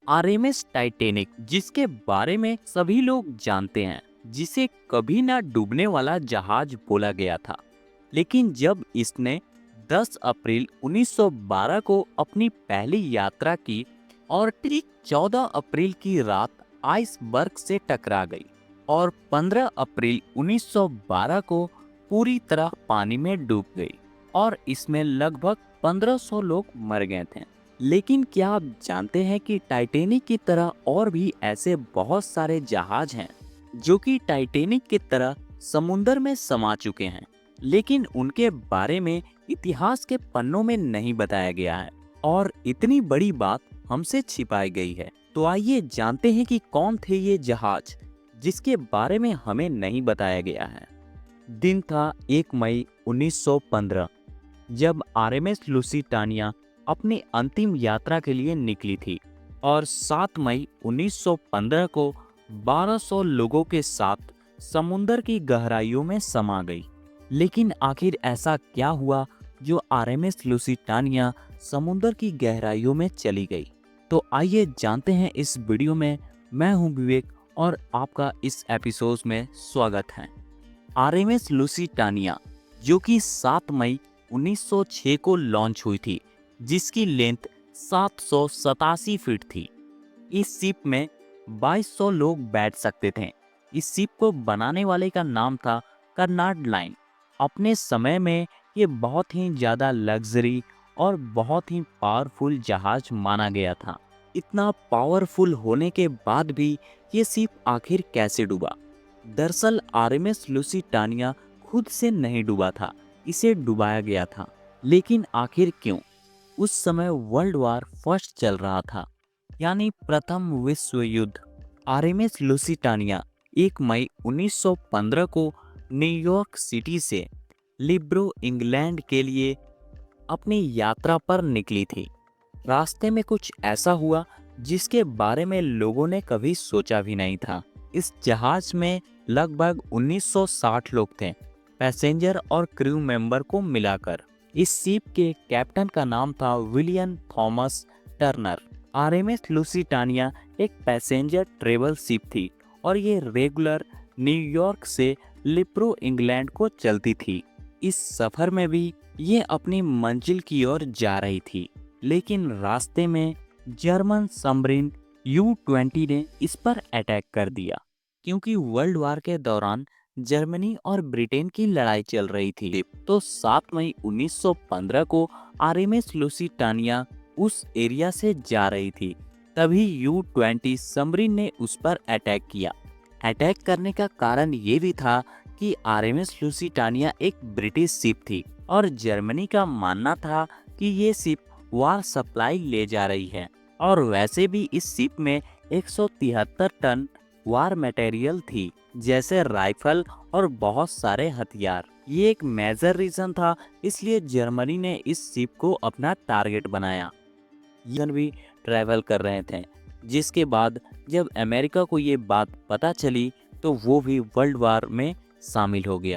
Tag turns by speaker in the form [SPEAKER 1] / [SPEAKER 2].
[SPEAKER 1] RMS Titanic, जिसके बारे में सभी लोग जानते हैं, जिसे कभी ना डूबने वाला जहाज बोला गया था। लेकिन जब इसने 10 अप्रैल 1912 को अपनी पहली यात्रा की और ठीक 14 अप्रैल की रात आइसबर्ग से टकरा गई और 15 अप्रैल 1912 को पूरी तरह पानी में डूब गई और इसमें लगभग 1500 लोग मर गए थे। लेकिन क्या आप जानते हैं कि टाइटैनिक की तरह और भी ऐसे बहुत सारे जहाज हैं जो कि टाइटैनिक की तरह समुंदर में समा चुके हैं, लेकिन उनके बारे में इतिहास के पन्नों में नहीं बताया गया है और इतनी बड़ी बात हमसे छिपाई गई है। तो आइए जानते हैं कि कौन थे ये जहाज जिसके बारे में हमें नहीं बताया गया है। दिन था 1 मई 1915 जब आरएमएस लुसिटानिया अपनी अंतिम यात्रा के लिए निकली थी और 7 मई 1915 को 1200 लोगों के साथ समुंदर की गहराइयों में समा गई। लेकिन आखिर ऐसा क्या हुआ जो आरएमएस लुसिटानिया समुंदर की गहराइयों में चली गई? तो आइए जानते हैं इस वीडियो में। मैं हूं विवेक और आपका इस एपिसोड में स्वागत है। आरएमएस लुसिटानिया, जो कि 7 मई 1906 को लॉन्च हुई थी, जिसकी लेंथ 787 फीट थी। इस शिप में 2200 लोग बैठ सकते थे। इस शिप को बनाने वाले का नाम था कर्नाड लाइन। अपने समय में ये बहुत ही ज़्यादा लग्जरी और बहुत ही पावरफुल जहाज माना गया था। इतना पावरफुल होने के बाद भी ये शिप आखिर कैसे डूबा? दरअसल आरएमएस लुसिटानिया खुद से नहीं डूबा था, इसे डुबाया गया था। लेकिन आखिर क्यों? उस समय वर्ल्ड वार फर्स्ट चल रहा था, यानी प्रथम विश्व युद्ध। आरएमएस लुसिटानिया 1 मई 1915 को न्यूयॉर्क सिटी से लिब्रो इंग्लैंड के लिए अपनी यात्रा पर निकली थी। रास्ते में कुछ ऐसा हुआ जिसके बारे में लोगों ने कभी सोचा भी नहीं था। इस जहाज में लगभग 1960 लोग थे, पैसेंजर और क्रू मेंबर को मिलाकर। इस शिप के कैप्टन का नाम था William Thomas Turner. RMS Lusitania एक पैसेंजर ट्रेवल शिप थी और ये रेगुलर न्यूयॉर्क से लिब्रो इंग्लैंड को चलती थी। इस सफर में भी ये अपनी मंजिल की ओर जा रही थी, लेकिन रास्ते में जर्मन सबमरीन U-20 ने इस पर अटैक कर दिया, क्योंकि वर्ल्ड वार के दौरान जर्मनी और ब्रिटेन की लड़ाई चल रही थी। तो 7 मई 1915 को आरएमएस लुसिटानिया उस एरिया से जा रही थी। तभी U-20 सबमरीन ने उस पर अटैक किया। अटैक करने का कारण ये भी था कि आरएमएस लुसिटानिया एक ब्रिटिश शिप थी और जर्मनी का मानना था कि ये शिप वार सप्लाई ले जा रही है और वैसे भी इस शिप में 173 टन वार मटेरियल थी, जैसे राइफल और बहुत सारे हथियार। ये एक मेजर रीजन था, इसलिए जर्मनी ने इस शिप को अपना टारगेट बनाया। ये भी ट्रैवल कर रहे थे, जिसके बाद जब अमेरिका को ये बात पता चली तो वो भी वर्ल्ड वार में शामिल हो गया।